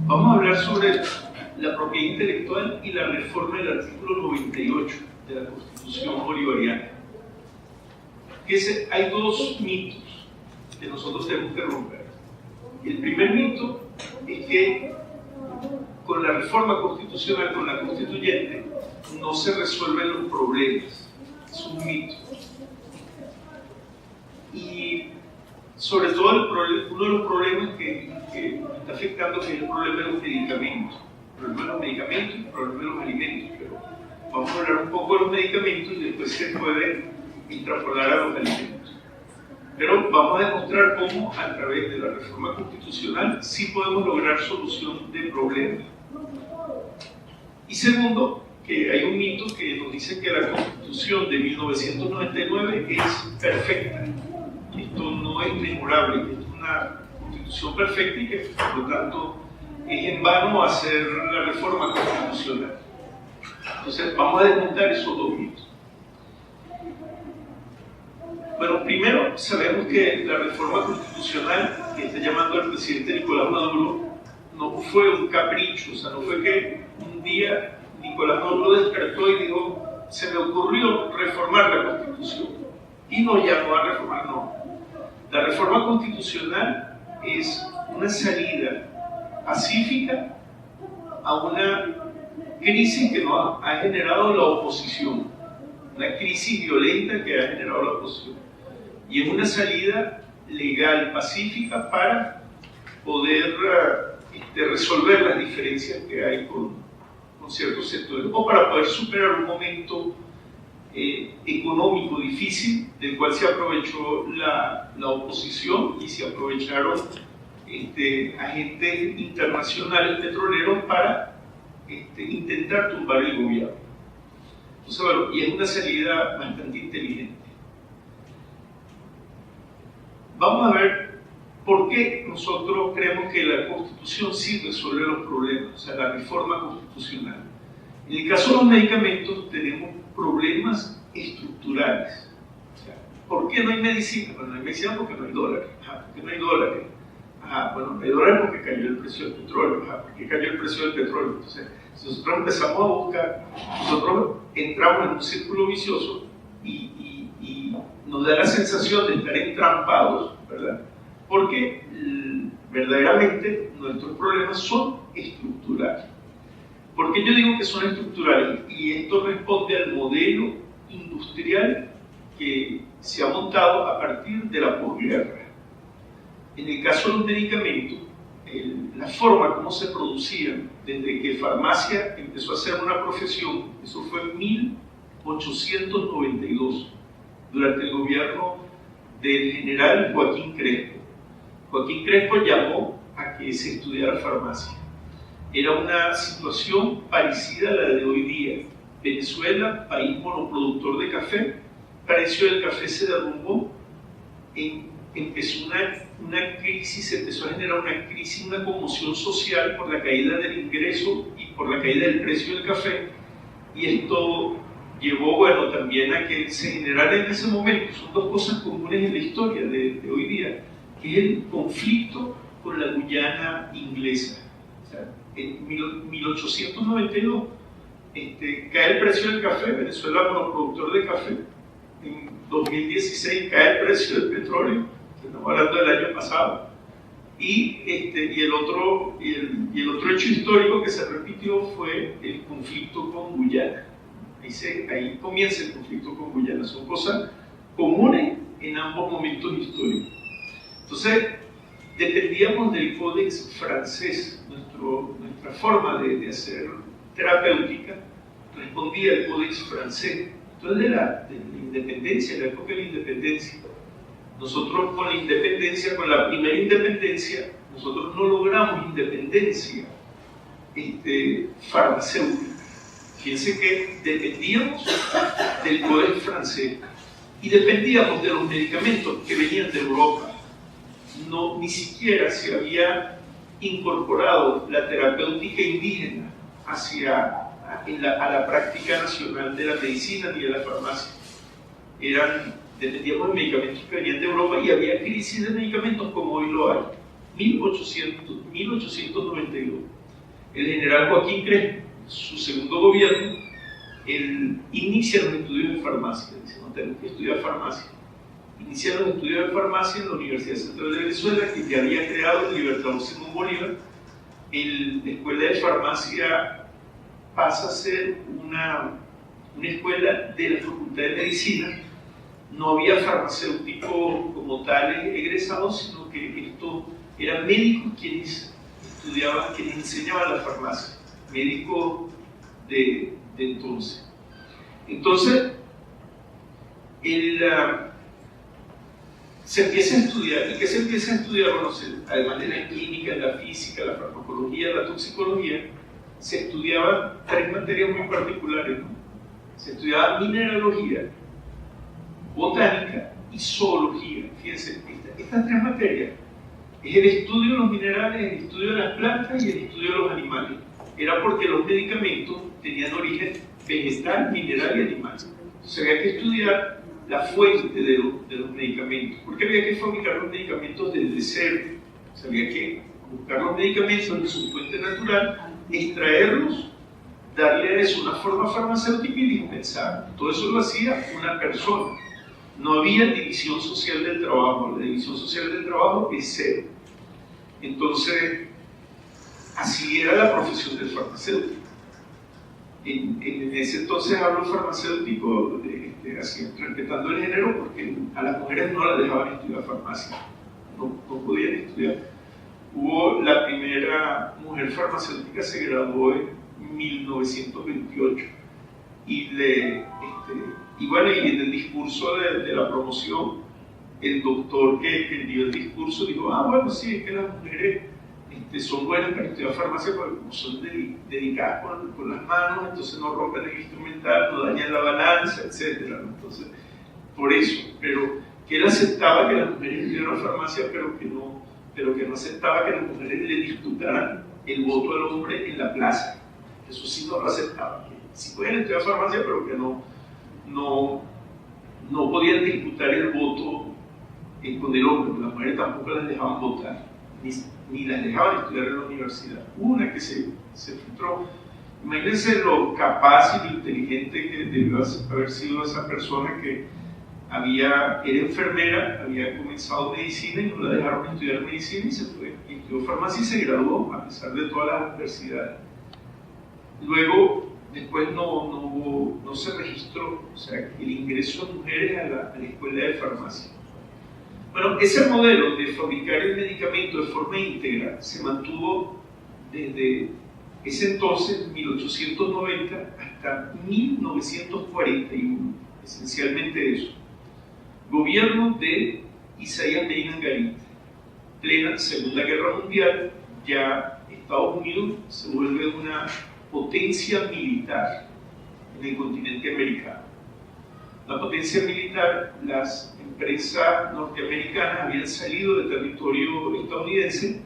Vamos a hablar sobre la propiedad intelectual y la reforma del artículo 98 de la Constitución bolivariana. Hay dos mitos que nosotros tenemos que romper. El primer mito es que con la reforma constitucional, con la constituyente, no se resuelven los problemas. Es un mito. Y sobre todo uno de los problemas que está afectando es el problema de los medicamentos. El problema de los medicamentos y el problema de los alimentos. Pero vamos a hablar un poco de los medicamentos y después se puede extrapolar a los alimentos. Pero vamos a demostrar cómo a través de la reforma constitucional sí podemos lograr solución de problemas. Y segundo, que hay un mito que nos dice que la Constitución de 1999 es perfecta. Esto no es mejorable, esto es una Constitución perfecta y que por lo tanto es en vano hacer la reforma constitucional. Entonces vamos a desmontar esos dos mitos. Bueno, primero sabemos que la reforma constitucional que está llamando al presidente Nicolás Maduro no fue un capricho, o sea, no fue que un día Nicolás Maduro despertó y dijo, se me ocurrió reformar la Constitución y no llamó a reformar, no. La reforma constitucional es una salida pacífica a una crisis que nos ha generado la oposición, una crisis violenta que ha generado la oposición. Y es una salida legal, pacífica, para poder resolver las diferencias que hay con ciertos sectores, o para poder superar un momento económico difícil, del cual se aprovechó la oposición y se aprovecharon agentes internacionales petroleros para intentar tumbar el gobierno. Entonces, bueno, y es una salida bastante inteligente. Vamos a ver por qué nosotros creemos que la Constitución sí resuelve los problemas, o sea, la reforma constitucional. En el caso de los medicamentos tenemos problemas estructurales. O sea, ¿por qué no hay medicina? Bueno, no hay medicina porque no hay dólares. ¿Por qué no hay dólares? Bueno, no hay dólares porque cayó el precio del petróleo. ¿Por qué cayó el precio del petróleo? Entonces, si nosotros empezamos a buscar, nosotros entramos en un círculo vicioso y nos da la sensación de estar entrampados, ¿verdad? Porque verdaderamente nuestros problemas son estructurales. ¿Por qué yo digo que son estructurales? Y esto responde al modelo industrial que se ha montado a partir de la posguerra. En el caso de los medicamentos, la forma como se producían desde que farmacia empezó a ser una profesión, eso fue en 1892, durante el gobierno del general Joaquín Crespo. Joaquín Crespo llamó a que se estudiara farmacia. Era una situación parecida a la de hoy día. Venezuela, país monoproductor de café, el precio del café se derrumbó, empezó una crisis, se empezó a generar una crisis, una conmoción social por la caída del ingreso y por la caída del precio del café, y esto llevó, bueno, también a que se generara en ese momento, son dos cosas comunes en la historia de hoy día, que es el conflicto con la Guyana inglesa. O sea, en 1892 cae el precio del café, Venezuela monoproductor de café. En 2016 cae el precio del petróleo, estamos hablando del año pasado. Y el otro hecho histórico que se repitió fue el conflicto con Guyana. Ahí comienza el conflicto con Guyana. Son cosas comunes en ambos momentos históricos. Entonces, dependíamos del Códex francés. Nuestra forma de hacer terapéutica respondía al Códex francés. Entonces, de la independencia, la época de la independencia, nosotros con la independencia, con la primera independencia, nosotros no logramos independencia farmacéutica. Fíjense que dependíamos del Códex francés y dependíamos de los medicamentos que venían de Europa. No, ni siquiera se había incorporado la terapéutica indígena a la práctica nacional de la medicina ni de la farmacia. Dependíamos de medicamentos que venían de Europa y había crisis de medicamentos como hoy lo hay. 1892. El general Joaquín Crespo, su segundo gobierno, él inicia los estudios de farmacia. Dice, no, tenemos que estudiar farmacia. Inicia los estudios de farmacia en la Universidad Central de Venezuela, que ya había creado el Libertador Simón Bolívar. La escuela de farmacia pasa a ser una escuela de la Facultad de Medicina. No había farmacéuticos como tales egresados, sino que estos eran médicos quienes estudiaban, quienes enseñaban la farmacia, médicos de entonces. Entonces, se empieza a estudiar. ¿Y qué se empieza a estudiar? Bueno, además de la química, la física, la farmacología, la toxicología, se estudiaban tres materias muy particulares, ¿no? Se estudiaba mineralogía, botánica y zoología. Fíjense, estas tres materias es el estudio de los minerales, el estudio de las plantas y el estudio de los animales. Era porque los medicamentos tenían origen vegetal, mineral y animal. Entonces había que estudiar la fuente de los medicamentos, porque había que fabricar los medicamentos desde cero. O sea, había que buscar los medicamentos en su fuente natural, extraerlos, darle a eso una forma farmacéutica y dispensar. Todo eso lo hacía una persona. No había división social del trabajo. La división social del trabajo es cero. Entonces, así era la profesión del farmacéutico. En ese entonces hablo farmacéutico así, respetando el género, porque a las mujeres no las dejaban estudiar farmacia, no podían estudiar. Hubo la primera mujer farmacéutica, se graduó en 1928 y bueno, y en el discurso de la promoción, el doctor que dio el discurso dijo, bueno, sí, es que las mujeres son buenas para estudiar farmacia porque como son dedicadas con las manos, entonces no rompen el instrumental, no dañan la balanza, etc. Entonces, por eso, pero que él aceptaba que las mujeres estudiaran farmacia, pero que no aceptaba que las mujeres le disputaran el voto al hombre en la plaza. Eso sí no lo aceptaba. Que sí podían estudiar farmacia, pero que no podían disputar el voto con el hombre. Las mujeres tampoco las dejaban votar, ni las dejaban estudiar en la universidad. Una que se filtró. Imagínense lo capaz y lo inteligente que debió haber sido esa persona que era enfermera, había comenzado medicina y no la dejaron estudiar medicina y se fue, y estudió farmacia y se graduó a pesar de todas las adversidades. Luego, después no se registró, o sea, el ingreso de mujeres a la escuela de farmacia. Bueno, ese modelo de fabricar el medicamento de forma íntegra se mantuvo desde ese entonces, 1890, hasta 1941, esencialmente eso. Gobierno de Isaías Medina Angarita, plena Segunda Guerra Mundial, ya Estados Unidos se vuelve una potencia militar en el continente americano. La potencia militar, las empresas norteamericanas habían salido del territorio estadounidense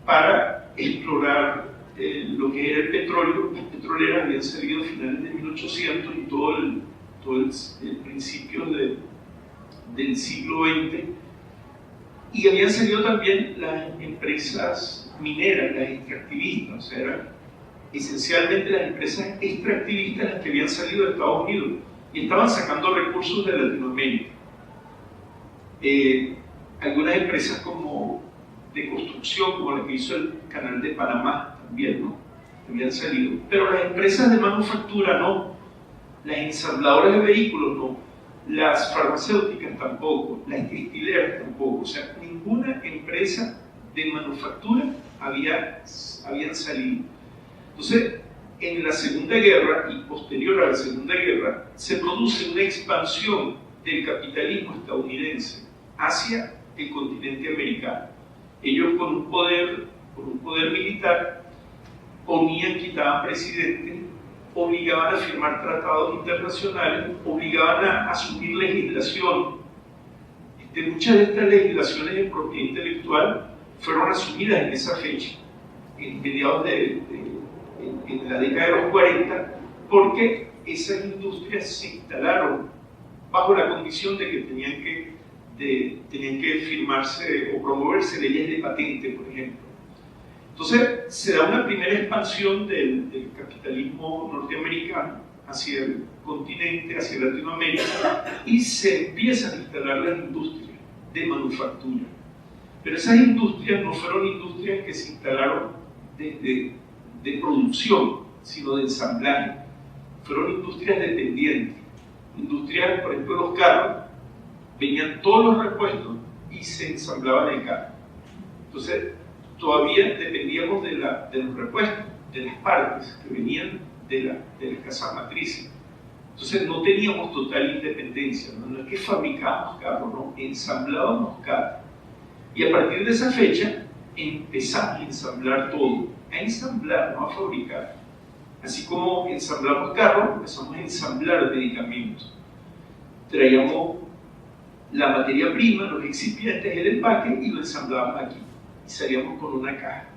para explorar lo que era el petróleo. Las petroleras habían salido a finales de 1800 y todo el principio del siglo XX, y habían salido también las empresas mineras, las extractivistas, o sea, eran esencialmente las empresas extractivistas las que habían salido de Estados Unidos y estaban sacando recursos de Latinoamérica. Algunas empresas como de construcción, como la que hizo el Canal de Panamá, también, ¿no? Habían salido. Pero las empresas de manufactura no, las ensambladoras de vehículos no, las farmacéuticas tampoco, las textileras tampoco, o sea, ninguna empresa de manufactura habían salido. Entonces, en la Segunda Guerra y posterior a la Segunda Guerra, se produce una expansión del capitalismo estadounidense hacia el continente americano. Ellos con un poder militar ponían, quitaban presidentes, obligaban a firmar tratados internacionales, obligaban a asumir legislación. Muchas de estas legislaciones en propiedad intelectual fueron asumidas en esa fecha, en mediados en la década de los 40, porque esas industrias se instalaron bajo la condición de que tenían que firmarse o promoverse leyes de patente, por ejemplo. Entonces se da una primera expansión del capitalismo norteamericano hacia el continente, hacia Latinoamérica, y se empiezan a instalar las industrias de manufactura. Pero esas industrias no fueron industrias que se instalaron de producción, sino de ensamblaje. Fueron industrias dependientes. Industrias, por ejemplo, los carros, venían todos los repuestos y se ensamblaban el carro. Entonces, todavía dependíamos de los repuestos, de las partes que venían de las casas matrices. Entonces, no teníamos total independencia, no es que fabricábamos carros, no, ensamblábamos carros. Y a partir de esa fecha, empezamos a ensamblar todo, a ensamblar, no a fabricar. Así como ensamblamos carros, empezamos a ensamblar medicamentos. Traíamos la materia prima, los excipientes, el empaque, y lo ensamblábamos aquí. Y salíamos con una caja.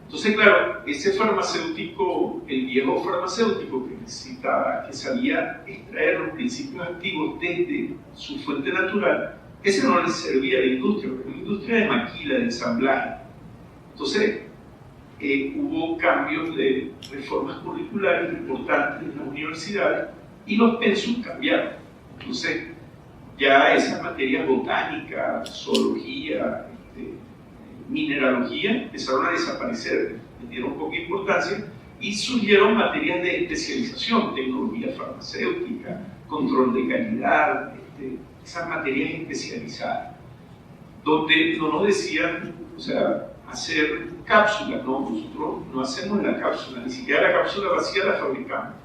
Entonces, claro, ese farmacéutico, el viejo farmacéutico que necesitaba, que sabía extraer los principios activos desde su fuente natural, ese no le servía a la industria, porque es una industria de maquila, de ensamblaje. Entonces, hubo cambios de reformas curriculares importantes en las universidades y los pensum cambiaron. Entonces, ya esas materias botánicas, zoología, mineralogía empezaron a desaparecer, le dieron poca importancia y surgieron materias de especialización, tecnología farmacéutica, control de calidad, esas materias especializadas, donde no nos decían, o sea, hacer cápsulas, no, nosotros no hacemos la cápsula, ni siquiera la cápsula vacía la fabricamos.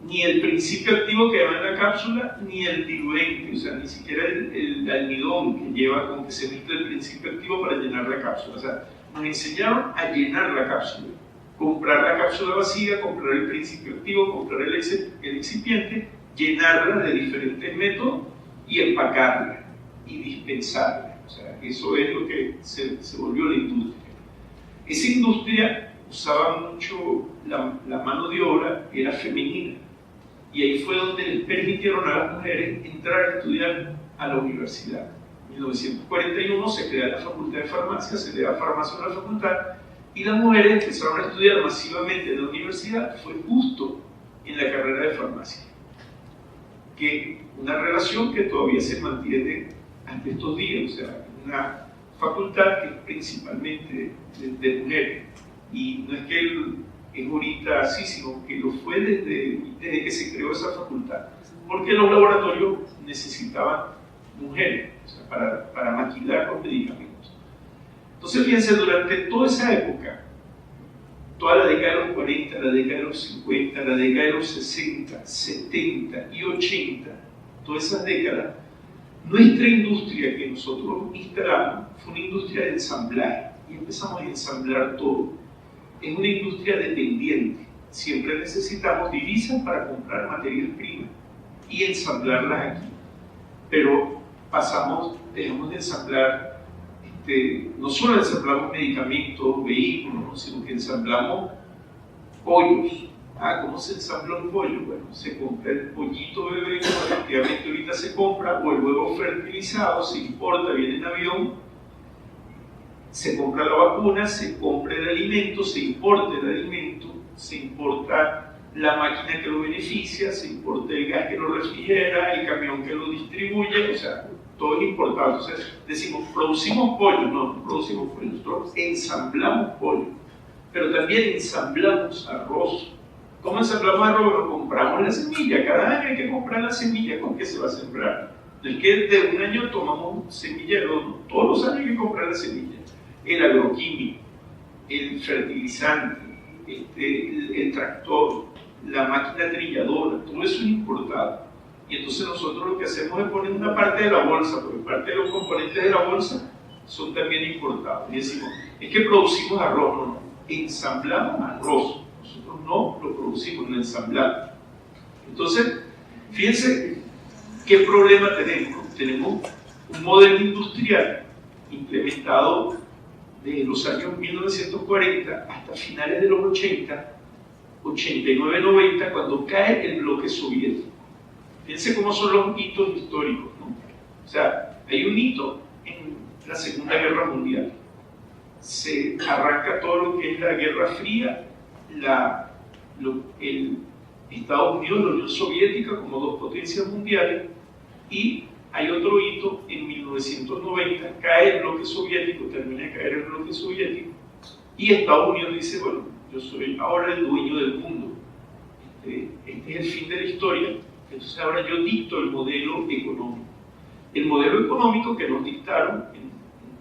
Ni el principio activo que va en la cápsula, ni el diluente, o sea, ni siquiera el almidón que lleva con que se mezcla el principio activo para llenar la cápsula. O sea, nos enseñaron a llenar la cápsula, comprar la cápsula vacía, comprar el principio activo, comprar el excipiente, llenarla de diferentes métodos y empacarla y dispensarla. O sea, eso es lo que se volvió la industria. Esa industria usaba mucho la mano de obra, era femenina. Y ahí fue donde les permitieron a las mujeres entrar a estudiar a la universidad. En 1941 se crea la Facultad de Farmacia, se le da farmacia a la facultad, y las mujeres empezaron a estudiar masivamente en la universidad, fue justo en la carrera de farmacia. Que una relación que todavía se mantiene hasta estos días, o sea, una facultad que es principalmente de mujeres. Y no es que es ahorita así, sino que lo fue desde que se creó esa facultad, porque los laboratorios necesitaban mujeres, o sea, para maquilar los medicamentos. Entonces, fíjense, durante toda esa época, toda la década de los 40, la década de los 50, la década de los 60, 70 y 80, todas esas décadas, nuestra industria que nosotros instalamos fue una industria de ensamblaje, y empezamos a ensamblar todo. Es una industria dependiente. Siempre necesitamos divisas para comprar materias primas y ensamblarlas aquí. Pero dejamos de ensamblar, no solo ensamblamos medicamentos, vehículos, sino que ensamblamos pollos. ¿Cómo se ensambla un pollo? Bueno, se compra el pollito bebé, que efectivamente ahorita se compra, o el huevo fertilizado, se importa, viene en avión. Se compra la vacuna, se compra el alimento, se importa el alimento, se importa la máquina que lo beneficia, se importa el gas que lo refrigera, el camión que lo distribuye, o sea, todo es importado. Entonces decimos, producimos pollo, no producimos pollo, nosotros ensamblamos pollo, pero también ensamblamos arroz. ¿Cómo ensamblamos arroz? Bueno, compramos la semilla, cada año hay que comprar la semilla con que se va a sembrar. No es que de un año tomamos semilla, no, todos los años hay que comprar la semilla. El agroquímico, el fertilizante, el tractor, la máquina trilladora, todo eso es importado. Y entonces nosotros lo que hacemos es poner una parte de la bolsa, porque parte de los componentes de la bolsa son también importados. Y decimos, es que producimos arroz, no, ensamblamos arroz. Nosotros no lo producimos, lo ensamblamos. Entonces, fíjense qué problema tenemos. Tenemos un modelo industrial implementado de los años 1940 hasta finales de los 80, 89, 90, cuando cae el bloque soviético. Fíjense cómo son los hitos históricos, ¿no? O sea, hay un hito en la Segunda Guerra Mundial. se arranca todo lo que es la Guerra Fría, el Estados Unidos y la Unión Soviética como dos potencias mundiales, y hay otro hito, en 1990 cae el bloque soviético, termina de caer el bloque soviético, y Estados Unidos dice, bueno, yo soy ahora el dueño del mundo, este es el fin de la historia, entonces ahora yo dicto el modelo económico. El modelo económico que nos dictaron en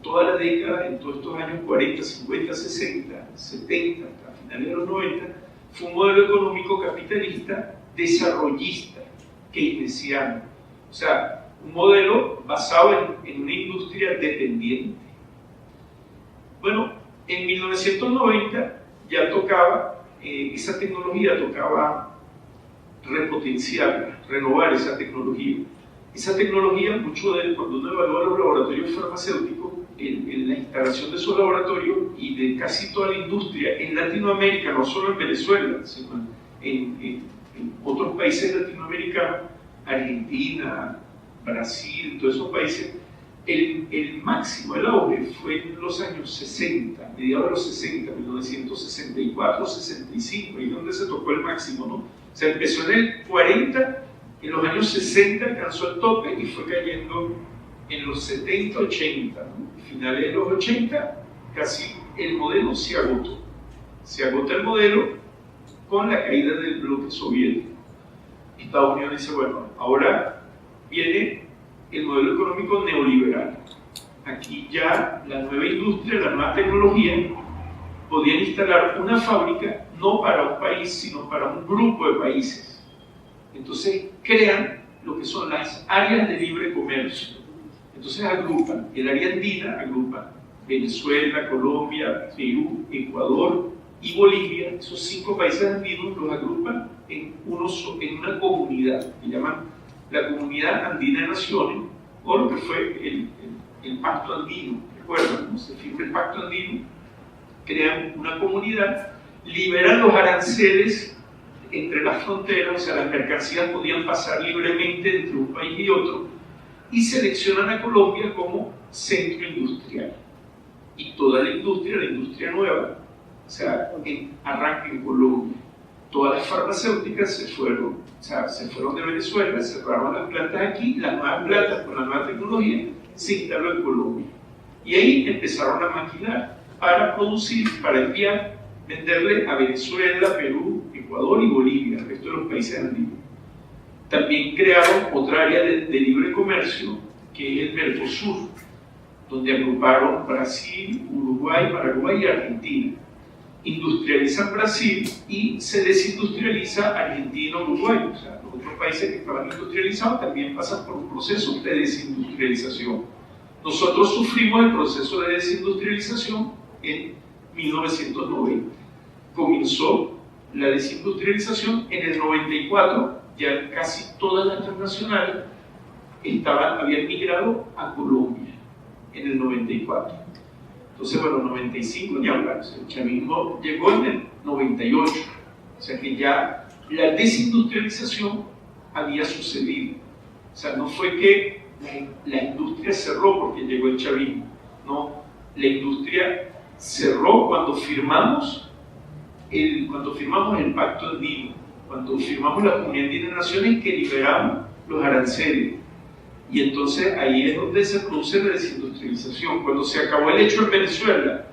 toda la década, en todos estos años 40, 50, 60, 70, hasta finales de los 90, fue un modelo económico capitalista desarrollista, keynesiano. O sea, un modelo basado en una industria dependiente. Bueno, en 1990 ya tocaba, esa tecnología tocaba repotenciarla, renovar esa tecnología. Esa tecnología, mucho de cuando uno evalúa los laboratorios farmacéuticos, en la instalación de esos laboratorios y de casi toda la industria en Latinoamérica, no solo en Venezuela, sino en otros países latinoamericanos, Argentina, Brasil, todos esos países, el máximo, el auge fue en los años 60, mediados de los 60, 1964, 65, ahí es donde se tocó el máximo, ¿no? O sea, empezó en el 40, en los años 60 alcanzó el tope y fue cayendo en los 70, 80, ¿no? Finales de los 80, casi el modelo se agotó. Se agota el modelo con la caída del bloque soviético. Estados Unidos dice, bueno, ahora viene el modelo económico neoliberal. Aquí ya la nueva industria, la nueva tecnología, podían instalar una fábrica no para un país, sino para un grupo de países. Entonces crean lo que son las áreas de libre comercio. Entonces agrupan, el área andina agrupa Venezuela, Colombia, Perú, Ecuador y Bolivia. Esos 5 países andinos los agrupan en una comunidad que llaman la Comunidad Andina de Naciones, o lo que fue el Pacto Andino. ¿Recuerdan? ¿No? Se firma el Pacto Andino, crean una comunidad, liberan los aranceles entre las fronteras, o sea, las mercancías podían pasar libremente entre un país y otro, y seleccionan a Colombia como centro industrial. Y toda la industria nueva, o sea, arranca en Colombia. Todas las farmacéuticas se fueron de Venezuela, cerraron las plantas aquí, las nuevas plantas con la nueva tecnología se instaló en Colombia. Y ahí empezaron a maquilar para producir, para enviar, venderle a Venezuela, Perú, Ecuador y Bolivia, el resto de los países andinos. También crearon otra área de libre comercio, que es el Mercosur, donde agruparon Brasil, Uruguay, Paraguay y Argentina. Industrializan Brasil y se desindustrializa Argentina, Uruguay. O sea, los otros países que estaban industrializados también pasan por un proceso de desindustrialización. Nosotros sufrimos el proceso de desindustrialización en 1990. Comenzó la desindustrialización en el 94, ya casi todas las transnacionales habían migrado a Colombia en el 94. Entonces, bueno, 95 ya hablamos, el chavismo llegó en el 98, o sea que ya la desindustrialización había sucedido. O sea, no fue que la industria cerró porque llegó el chavismo, no, la industria cerró cuando firmamos el Pacto Andino, cuando firmamos la Comunidad Andina de Naciones que liberamos los aranceles. Y entonces ahí es donde se produce la desindustrialización. Cuando se acabó el hecho en Venezuela,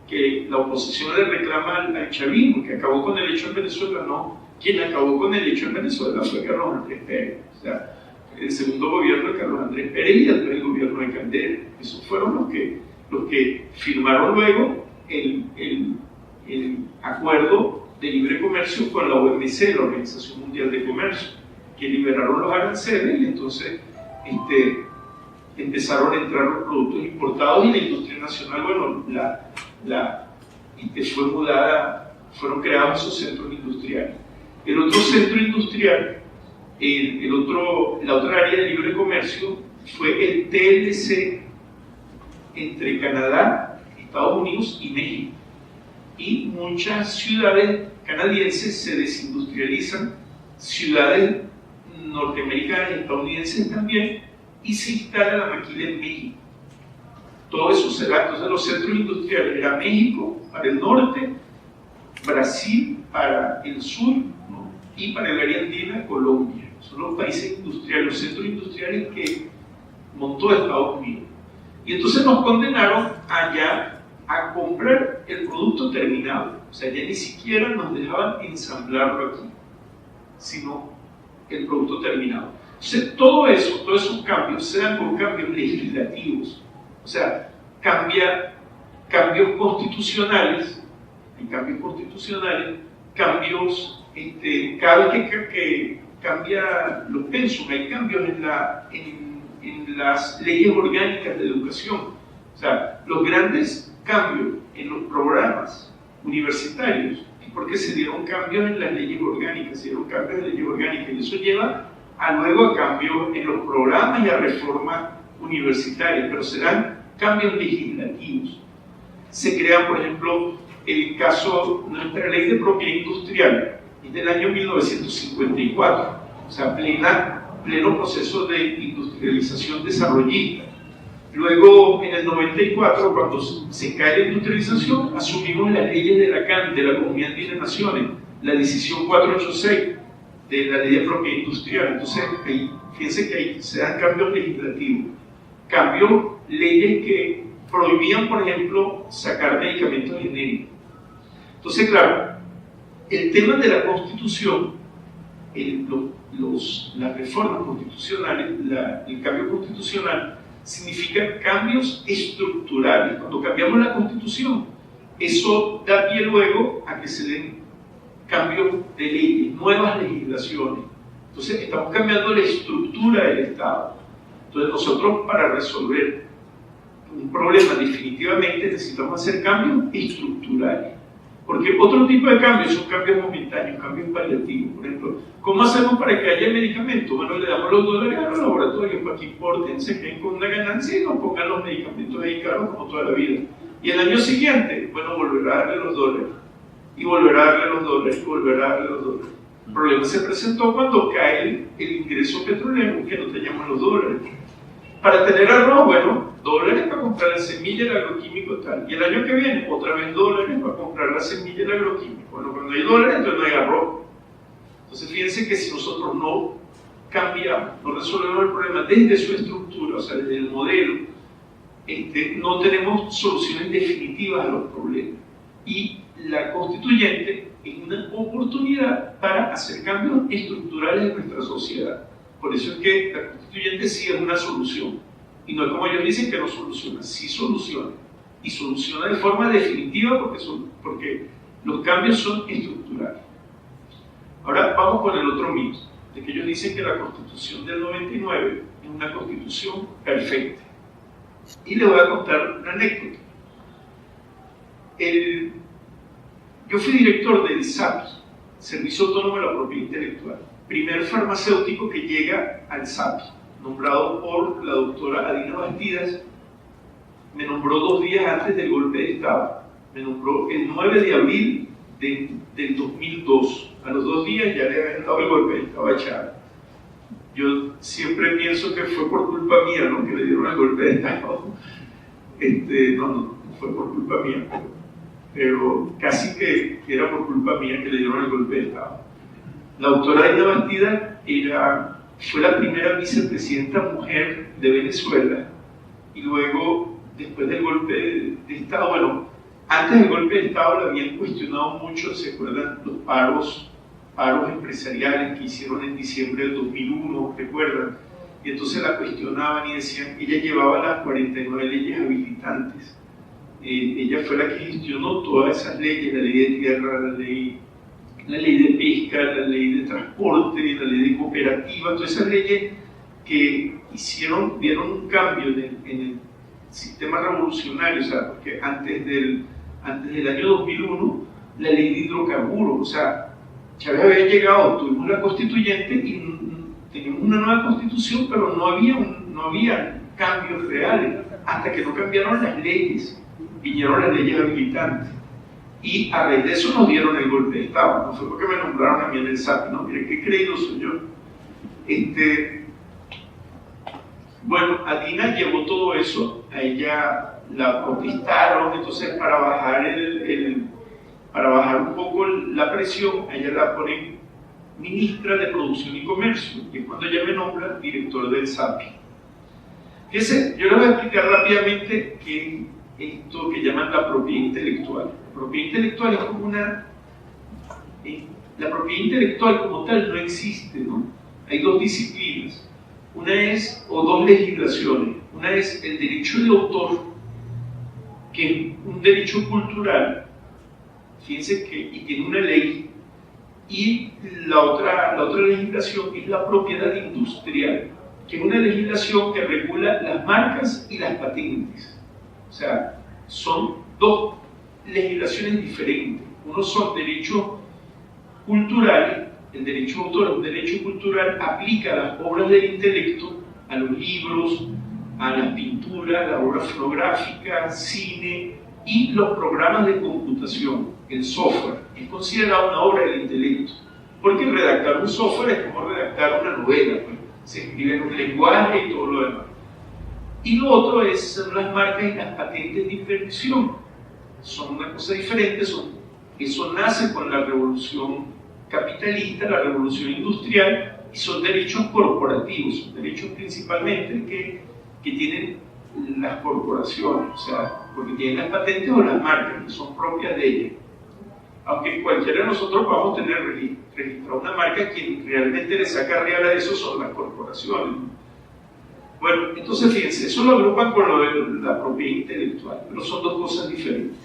que la oposición le reclama al chavismo, que acabó con el hecho en Venezuela, no. Quien acabó con el hecho en Venezuela fue Carlos Andrés Pérez. O sea, el segundo gobierno de Carlos Andrés Pérez y después el gobierno de Candela. Esos fueron los que firmaron luego el acuerdo de libre comercio con la OMC, la Organización Mundial de Comercio, que liberaron los aranceles y entonces empezaron a entrar los productos importados y la industria nacional, bueno, fue mudada, fueron creados esos centros industriales. El otro centro industrial, la otra área de libre comercio fue el TLC entre Canadá, Estados Unidos y México. Y muchas ciudades canadienses se desindustrializan, ciudades norteamericanas y estadounidenses también, y se instala la maquila en México. todo eso se da. Entonces los centros industriales era México para el norte, Brasil para el sur, ¿no? Y para el área andina, Colombia. Son los países industriales, los centros industriales que montó Estados Unidos. Y entonces nos condenaron allá a comprar el producto terminado. O sea, ya ni siquiera nos dejaban ensamblarlo aquí, sino el producto terminado. Entonces, todos esos cambios se dan por cambios legislativos. O sea, cambios constitucionales, hay cambios constitucionales, cada vez que cambia los pensum, hay cambios en las leyes orgánicas de educación. O sea, los grandes cambios en los programas universitarios es porque se dieron cambios en las leyes orgánicas, y eso lleva luego a cambios en los programas y a reformas universitarias, pero se dan cambios legislativos. Se crea, por ejemplo, el caso, nuestra ley de propiedad industrial es del año 1954, o sea, pleno proceso de industrialización desarrollista. Luego, en el 94, cuando se cae la industrialización, asumimos las leyes de la CAN, de la Comunidad Andina de Naciones, la decisión 486 de la ley de propiedad industrial. Entonces, fíjense que ahí se dan cambios legislativos, leyes que prohibían, por ejemplo, sacar medicamentos genéricos. Entonces, claro, el tema de la Constitución, las reformas constitucionales, el cambio constitucional, significa cambios estructurales. Cuando cambiamos la Constitución, eso da pie luego a que se den cambios de leyes, nuevas legislaciones. Entonces, estamos cambiando la estructura del Estado. Entonces, nosotros, para resolver un problema definitivamente, necesitamos hacer cambios estructurales. Porque otro tipo de cambios son cambios momentáneos, cambios paliativos. Por ejemplo, ¿cómo hacemos para que haya medicamentos? Bueno, le damos los dólares a los laboratorios para que importen, se queden con una ganancia y nos pongan los medicamentos ahí caros como toda la vida. Y el año siguiente, bueno, volver a darle los dólares. Y volver a darle los dólares, y volver a darle los dólares. El problema se presentó cuando cae el ingreso petrolero, que no teníamos los dólares. Para tener arroz, bueno, dólares para comprar la semilla, el agroquímico tal. Y el año que viene, otra vez dólares para comprar la semilla, el agroquímico. Bueno, cuando hay dólares, entonces no hay arroz. Entonces fíjense que si nosotros no cambiamos, no resolvemos el problema desde su estructura, o sea, desde el modelo, no tenemos soluciones definitivas a los problemas. Y la constituyente es una oportunidad para hacer cambios estructurales en nuestra sociedad. Por eso es que la constituyente sí es una solución. Y no es como ellos dicen que no soluciona, sí soluciona. Y soluciona de forma definitiva porque los cambios son estructurales. Ahora vamos con el otro mito, de que ellos dicen que la Constitución del 99 es una constitución perfecta. Y les voy a contar una anécdota. Yo fui director del SAPI, Servicio Autónomo de la Propiedad Intelectual, primer farmacéutico que llega al SAPI, nombrado por la doctora Adina Bastidas. Me nombró 2 días antes del golpe de Estado. Me nombró el 9 de abril del 2002. A los 2 días ya le habían dado el golpe de Estado a Chávez. Yo siempre pienso que fue por culpa mía, ¿no?, que le dieron el golpe de Estado. No fue por culpa mía, pero casi que era por culpa mía que le dieron el golpe de Estado. La doctora Adina Bastidas fue la primera vicepresidenta mujer de Venezuela, y luego, después del golpe de Estado, bueno, antes del golpe de Estado la habían cuestionado mucho, ¿se acuerdan? Los paros empresariales que hicieron en diciembre del 2001, ¿recuerdan? Y entonces la cuestionaban y decían, ella llevaba las 49 leyes habilitantes. Ella fue la que gestionó todas esas leyes, la ley de tierra, la ley de pesca, la ley de transporte, la ley de cooperativa, todas esas leyes que dieron un cambio en el sistema revolucionario. O sea, porque antes del año 2001, la ley de hidrocarburos, o sea, Chávez había llegado, tuvimos la constituyente y teníamos una nueva constitución, pero no había cambios reales, hasta que no cambiaron las leyes, vinieron las leyes habilitantes. Y a raíz de eso nos dieron el golpe de Estado. No fue porque me nombraron a mí en el SAPI, ¿no? Miren qué creído soy yo. Bueno, a Dina llevó todo eso, a ella la protestaron, entonces para bajar un poco la presión, a ella la ponen ministra de Producción y Comercio, y es cuando ella me nombra director del SAPI. Fíjense, yo les voy a explicar rápidamente qué es esto que llaman la propiedad intelectual. La propiedad intelectual es como la propiedad intelectual como tal no existe, ¿no? Hay dos disciplinas. Una es, o dos legislaciones, una es el derecho de autor, que es un derecho cultural, fíjense que y tiene una ley, y la otra legislación es la propiedad industrial, que es una legislación que regula las marcas y las patentes. O sea, son dos legislaciones diferentes. Uno son derechos culturales. El derecho de autor es un derecho cultural, aplica a las obras del intelecto, a los libros, a las pinturas, las obras fonográficas, cine y los programas de computación, el software. Es considerado una obra del intelecto, porque redactar un software es como redactar una novela, pues. Se escribe en un lenguaje y todo lo demás. Y lo otro son las marcas y las patentes de invención. Son una cosa diferente, eso nace con la revolución capitalista, la revolución industrial, y son derechos corporativos, son derechos principalmente que tienen las corporaciones, o sea, porque tienen las patentes o las marcas, que son propias de ellas. Aunque cualquiera de nosotros vamos a tener registrado una marca, quien realmente le saca real a eso son las corporaciones. Bueno, entonces fíjense, eso lo agrupan con lo de la propiedad intelectual, pero son dos cosas diferentes.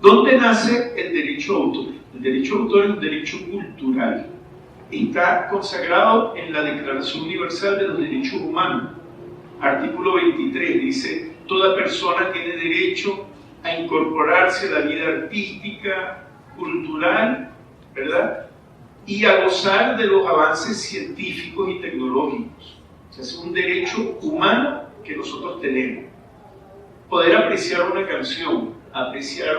¿Dónde nace el derecho de autor? El derecho de autor es un derecho cultural. Está consagrado en la Declaración Universal de los Derechos Humanos. Artículo 23 dice: toda persona tiene derecho a incorporarse a la vida artística, cultural, ¿verdad? Y a gozar de los avances científicos y tecnológicos. O sea, es un derecho humano que nosotros tenemos. Poder apreciar una canción, apreciar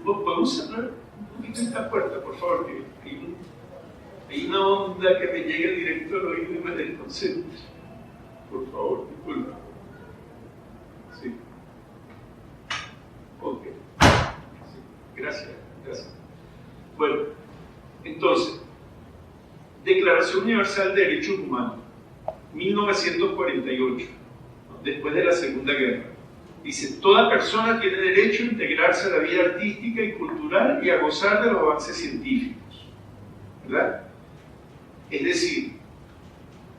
¿podemos cerrar un poquito esta puerta, por favor? Que hay una onda que me llega directo al oído y me desconcentra. Por favor, disculpa. Sí. Ok. Sí. Gracias. Bueno, entonces, Declaración Universal de Derechos Humanos, 1948, después de la Segunda Guerra. Dice: toda persona tiene derecho a integrarse a la vida artística y cultural y a gozar de los avances científicos, ¿verdad? Es decir,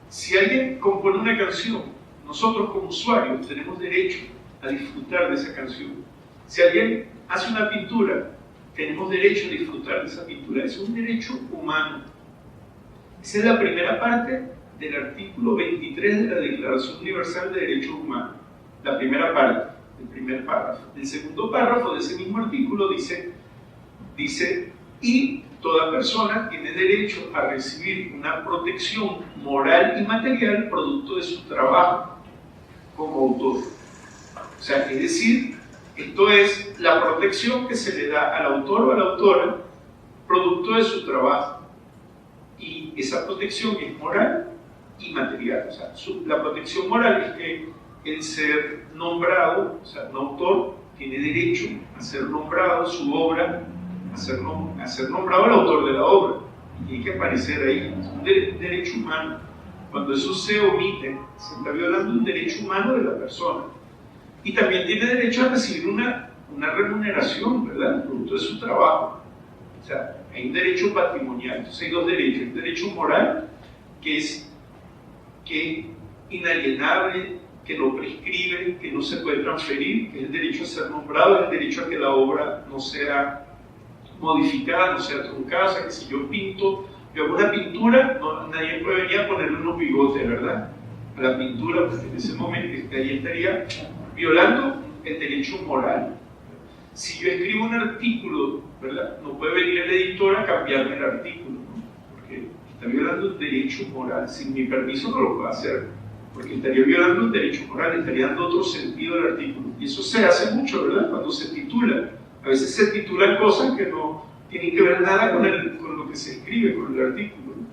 si alguien compone una canción, nosotros como usuarios tenemos derecho a disfrutar de esa canción. Si alguien hace una pintura, tenemos derecho a disfrutar de esa pintura. Es un derecho humano. Esa es la primera parte del artículo 23 de la Declaración Universal de Derechos Humanos. La primera parte, el primer párrafo. El segundo párrafo de ese mismo artículo dice: y toda persona tiene derecho a recibir una protección moral y material producto de su trabajo como autor. O sea, es decir, esto es la protección que se le da al autor o a la autora producto de su trabajo. Y esa protección es moral y material. O sea, la protección moral es que el ser nombrado, o sea, un autor tiene derecho a ser nombrado, su obra, a ser nombrado el autor de la obra. Y tiene que aparecer ahí. Es un derecho humano. Cuando eso se omite, se está violando un derecho humano de la persona. Y también tiene derecho a recibir una remuneración, ¿verdad?, producto de su trabajo. O sea, hay un derecho patrimonial. Entonces hay dos derechos: un derecho moral, que es inalienable, que no prescribe, que no se puede transferir, que es el derecho a ser nombrado, es el derecho a que la obra no sea modificada, no sea truncada. O sea, que si yo hago una pintura, nadie puede venir a ponerle unos bigotes, ¿verdad?, a la pintura, porque en ese momento ahí estaría violando el derecho moral. Si yo escribo un artículo, ¿verdad?, no puede venir el editor a cambiarme el artículo, ¿no?, porque está violando un derecho moral. Sin mi permiso no lo puede hacer, porque estaría violando un derecho moral, estaría dando otro sentido al artículo. Y eso se hace mucho, ¿verdad?, cuando se titula. A veces se titulan cosas que no tienen que ver nada con lo que se escribe, con el artículo, ¿no?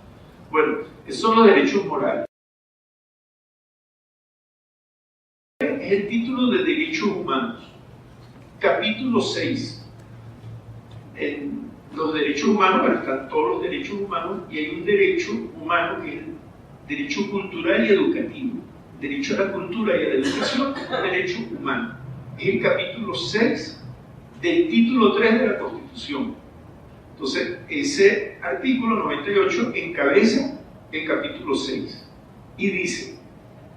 Bueno, esos son los derechos morales. es el título de Derechos Humanos, capítulo 6. En los derechos humanos, bueno, están todos los derechos humanos, y hay un derecho humano que es el derecho cultural y educativo. Derecho a la cultura y a la educación, derecho humano. Es el capítulo 6 del título 3 de la Constitución. Entonces, ese artículo 98 encabeza el capítulo 6 y dice: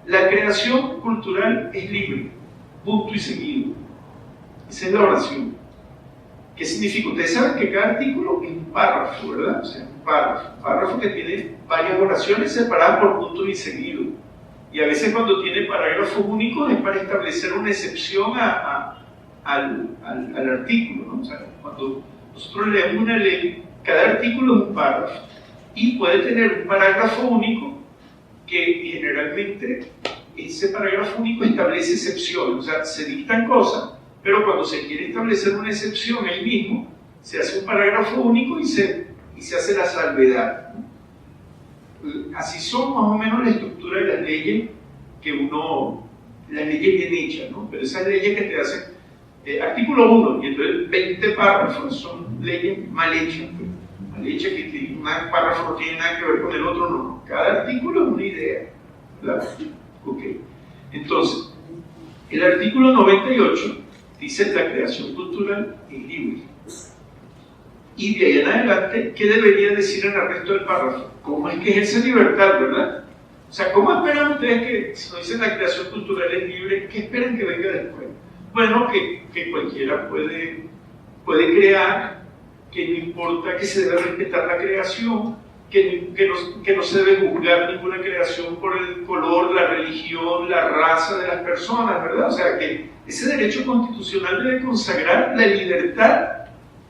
la creación cultural es libre, punto y seguido. Esa es la oración. ¿Qué significa? Ustedes saben que cada artículo es un párrafo, ¿verdad? O sea, un párrafo que tiene varias oraciones separadas por punto y seguido. Y a veces cuando tiene parágrafos únicos es para establecer una excepción al artículo, ¿no? O sea, cuando nosotros leemos una ley, cada artículo es un párrafo y puede tener un parágrafo único que generalmente ese parágrafo único establece excepciones, o sea, se dictan cosas, pero cuando se quiere establecer una excepción ahí mismo, se hace un parágrafo único y se hace la salvedad, ¿no? Así son más o menos la estructura de las leyes las leyes bien hechas, ¿no? Pero esas leyes que te hacen artículo 1, y entonces 20 párrafos son leyes mal hechas, mal hechas que un párrafo no tiene nada que ver con el otro, no. Cada artículo es una idea, ¿verdad? Ok. Entonces, el artículo 98 dice: la creación cultural es libre. Y de ahí en adelante, ¿qué debería decir en el resto del párrafo? ¿Cómo es que es esa libertad, verdad? O sea, ¿cómo esperan ustedes que, si no dicen la creación cultural es libre, qué esperan que venga después? Bueno, que cualquiera puede crear, que no importa, que se debe respetar la creación, que no se debe juzgar ninguna creación por el color, la religión, la raza de las personas, ¿verdad? O sea, que ese derecho constitucional debe consagrar la libertad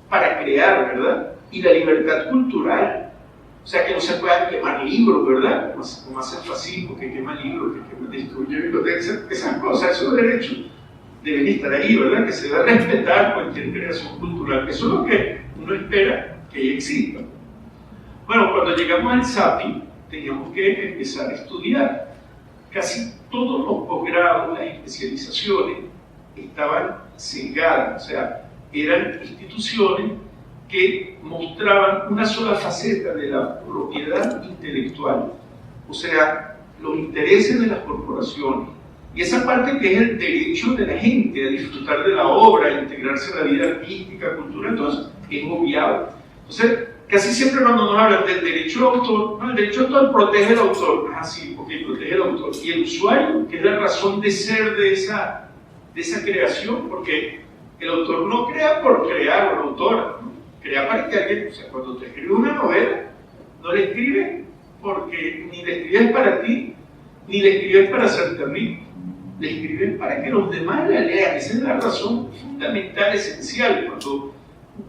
para crear, ¿verdad? Y la libertad cultural. O sea, que no se puedan quemar libros, ¿verdad? Como hace el fascismo, que quema libros, que destruye bibliotecas, esas cosas, esos derechos deben estar ahí, ¿verdad? Que se debe respetar cualquier creación cultural. Eso es lo que uno espera que exista. Bueno, cuando llegamos al SAPI, teníamos que empezar a estudiar. Casi todos los posgrados, las especializaciones, estaban sesgadas, o sea, eran instituciones que mostraban una sola faceta de la propiedad intelectual, o sea, los intereses de las corporaciones, y esa parte que es el derecho de la gente a disfrutar de la obra, a integrarse en la vida artística, cultural, entonces es obviado. Entonces, casi siempre cuando nos hablan del derecho al autor, no, el derecho al autor protege al autor, sí, porque protege al autor, y el usuario, que es la razón de ser de esa creación, porque el autor no crea por crear, o la autora, ¿no? Crea para que alguien, o sea, cuando te escribes una novela, no la escribes porque ni la escribes para ti, ni la escribes para hacerte rico, la escribes para que los demás la lean. Esa es la razón fundamental, esencial.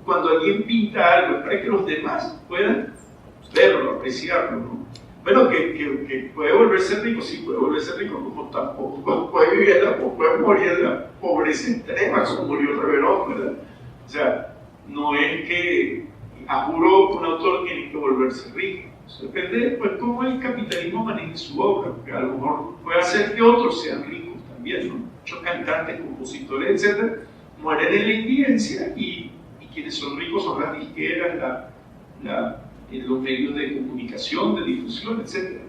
Cuando alguien pinta algo, es para que los demás puedan verlo, apreciarlo, ¿no? Bueno, que puede volverse rico, sí, puede volverse rico, como tampoco puede vivir, puede morir de la pobreza extrema, como murió Reverón, ¿verdad? O sea, no es que, a juro, un autor tiene que volverse rico. Eso depende de cómo el capitalismo maneje su obra, porque a lo mejor puede hacer que otros sean ricos también, ¿no? Muchos cantantes, compositores, etc., mueren en la invidencia y quienes son ricos son las disqueras, los medios de comunicación, de difusión, etc.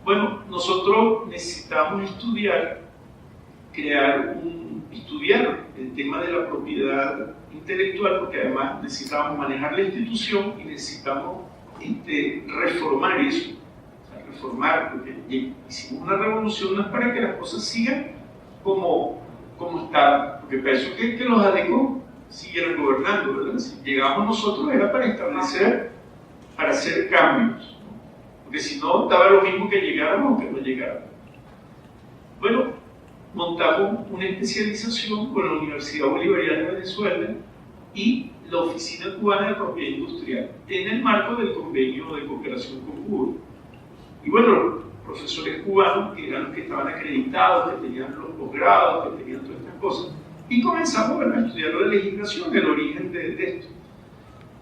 Bueno, nosotros necesitamos estudiar el tema de la propiedad intelectual, porque además necesitamos manejar la institución y necesitamos reformar eso. O sea, reformar, porque hicimos una revolución no es para que las cosas sigan como estaban, porque pienso que los adecos siguieran gobernando, ¿verdad? Si llegamos nosotros era para hacer cambios, ¿no? Porque si no, estaba lo mismo que llegáramos o que no llegáramos. Bueno, montamos una especialización con la Universidad Bolivariana de Venezuela y la Oficina Cubana de Propiedad Industrial en el marco del convenio de cooperación con Cuba. Y bueno, los profesores cubanos, que eran los que estaban acreditados, que tenían los posgrados, que tenían todas estas cosas, y comenzamos a estudiar la legislación, el origen de esto.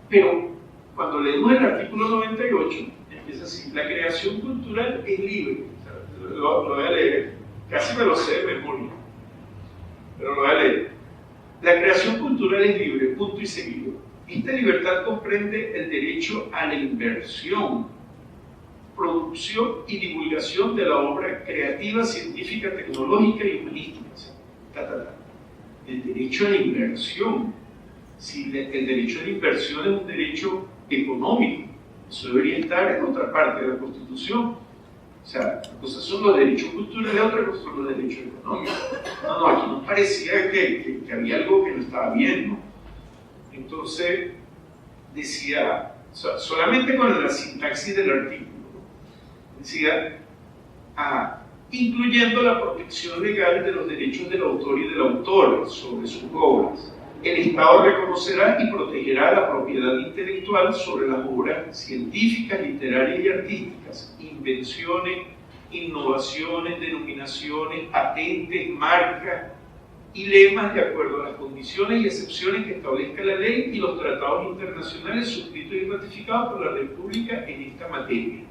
Pero cuando leemos el artículo 98, empieza así: la creación cultural es libre. O sea, lo voy a leer, casi me lo sé de memoria. punto y seguido. Esta libertad comprende el derecho a la inversión, producción y divulgación de la obra creativa, científica, tecnológica y humanística. El derecho a la inversión. Si el derecho a la inversión es un derecho económico, eso debería estar en otra parte de la Constitución. O sea, una cosa son los derechos culturales, otra cosa son los derechos económicos. No, aquí nos parecía que había algo que no estaba bien, ¿no? Entonces, decía, solamente con la sintaxis del artículo, decía, incluyendo la protección legal de los derechos del autor y del autor sobre sus obras. El Estado reconocerá y protegerá la propiedad intelectual sobre las obras científicas, literarias y artísticas, invenciones, innovaciones, denominaciones, patentes, marcas y lemas de acuerdo a las condiciones y excepciones que establezca la ley y los tratados internacionales suscritos y ratificados por la República en esta materia.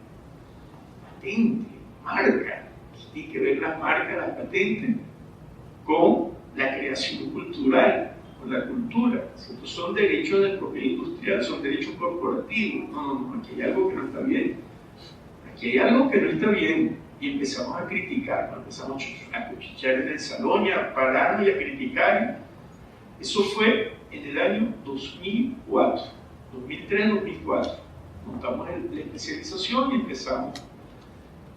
Patente, marca. Tiene que ver las marcas, las patentes, con la creación cultural, con la cultura. Estos son derechos de propiedad industrial, son derechos corporativos. No, aquí hay algo que no está bien. Aquí hay algo que no está bien. Y empezamos a criticar, empezamos a cuchichear en el salón y a pararnos y a criticar. Eso fue en el año 2004, 2003-2004. Montamos la especialización y empezamos.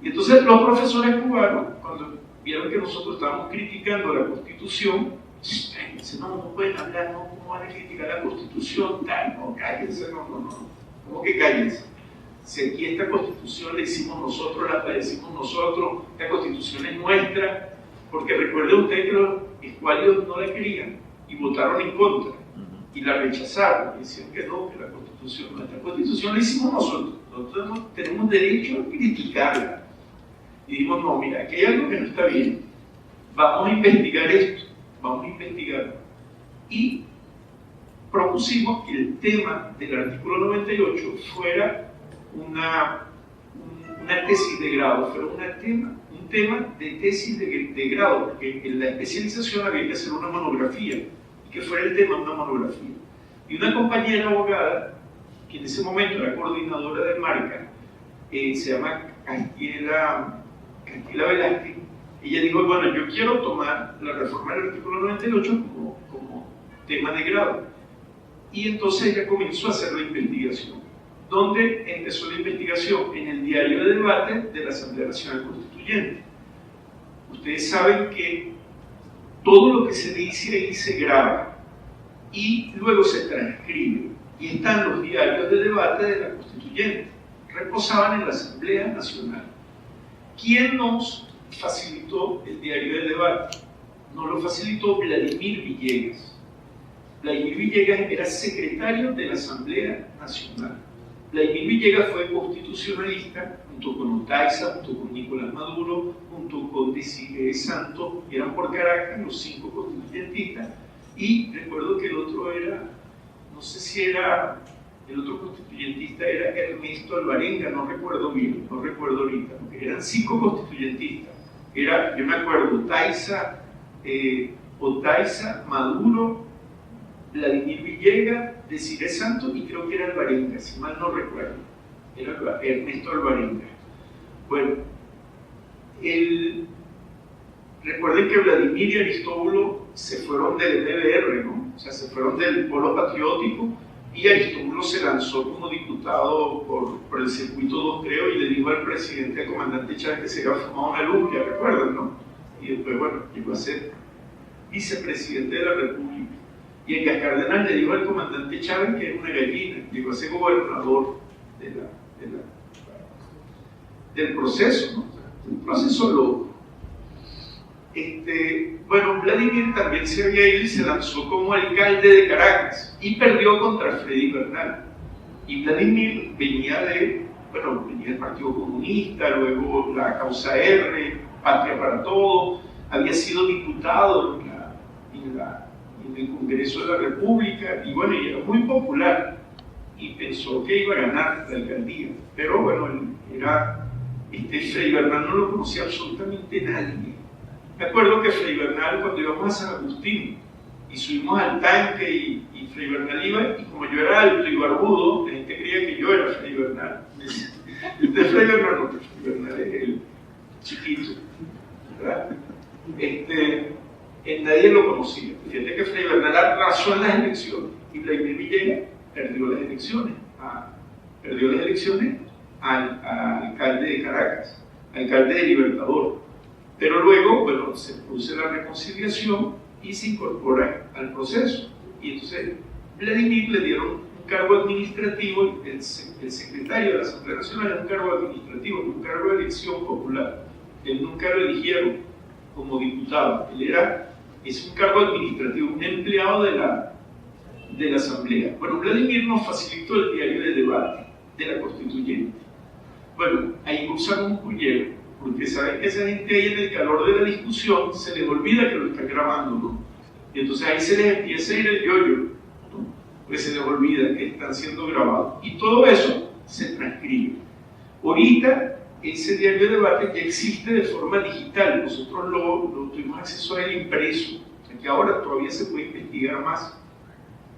Y entonces los profesores cubanos, cuando vieron que nosotros estábamos criticando la Constitución, dicen, no pueden hablar, no, ¿cómo van a criticar la Constitución? Tal, no, cállense, no. ¿Cómo que cállense? Si aquí esta Constitución la hicimos nosotros, la padecimos nosotros, la Constitución es nuestra, porque recuerde usted que los escuálidos no la querían y votaron en contra, y la rechazaron, y decían que no, que la Constitución, nuestra Constitución la hicimos nosotros tenemos derecho a criticarla. Y dijimos, no, mira, aquí hay algo que no está bien, vamos a investigar esto, vamos a investigarlo. Y propusimos que el tema del artículo 98 fuera una tesis de grado, fuera un tema de tesis de grado, porque en la especialización había que hacer una monografía, y que fuera el tema una monografía. Y una compañera abogada, que en ese momento era coordinadora de marca, se llama Castiela Velázquez, ella dijo, bueno, yo quiero tomar la reforma del artículo 98 como tema de grado. Y entonces ella comenzó a hacer la investigación. ¿Dónde empezó la investigación? En el diario de debate de la Asamblea Nacional Constituyente. Ustedes saben que todo lo que se dice ahí se graba y luego se transcribe. Y están los diarios de debate de la Constituyente. Reposaban en la Asamblea Nacional. ¿Quién nos facilitó el diario de debate? Nos lo facilitó Vladimir Villegas. Vladimir Villegas era secretario de la Asamblea Nacional. Vladimir Villegas fue constitucionalista junto con Otaiza, junto con Nicolás Maduro, junto con Desiree Santos, eran por Caracas los 5 constituyentistas, y recuerdo que el otro era, no sé si era, el otro constituyentista era Ernesto Alvarenga, no recuerdo bien, no recuerdo ahorita, porque eran 5 constituyentistas. Era, yo me acuerdo, Otaiza, Maduro, Vladimir Villegas, Desiree Santos y creo que era Alvarenga, si mal no recuerdo, era Ernesto Alvarenga. Bueno, recuerden que Vladimir y Aristóbulo se fueron del PBR, ¿no? O sea, se fueron del Polo Patriótico, y Aristóbulo se lanzó como diputado por el circuito 2, creo, y le dijo al presidente, al comandante Chávez, que se había formado una lucha, ¿recuerdan, no? Y después, bueno, llegó a ser vicepresidente de la República. Y el Cardenal le dijo al comandante Chávez que era una gallina, llegó a ser gobernador del proceso, ¿no? Un proceso loco. Bueno, Vladimir también se había ido y se lanzó como alcalde de Caracas y perdió contra Freddy Bernal. Y Vladimir venía del Partido Comunista, luego la Causa R, Patria para Todos, había sido diputado en el Congreso de la República, y bueno, y era muy popular, y pensó que iba a ganar la alcaldía. Pero bueno, Freddy Bernal no lo conocía absolutamente nadie. Me acuerdo que Freddy Bernal, cuando íbamos a San Agustín y subimos al tanque y Fray Bernal iba, y como yo era alto y barbudo, la gente creía que yo era Fray Bernal. Este es Fray Bernal, no, Fray Bernal es el chiquito, ¿verdad? Nadie lo conocía. Fíjate que Fray Bernal arrasó en las elecciones y Vladimir Villegas perdió las elecciones al alcalde de Caracas, alcalde de Libertador. Pero luego, bueno, se produce la reconciliación y se incorpora al proceso. Y entonces Vladimir le dieron un cargo administrativo, el secretario de la Asamblea Nacional era un cargo administrativo, un cargo de elección popular. Él nunca lo eligieron como diputado, es un cargo administrativo, un empleado de la Asamblea. Bueno, Vladimir nos facilitó el diario de debate de la Constituyente. Bueno, ahí usaron un cullero, porque saben que esa gente ahí en el calor de la discusión se les olvida que lo están grabando, ¿no? Y entonces ahí se les empieza a ir el yoyo, ¿no? Porque se les olvida que están siendo grabados. Y todo eso se transcribe. Ahorita ese diario de debate ya existe de forma digital. Nosotros lo tuvimos acceso a él impreso. O sea que ahora todavía se puede investigar más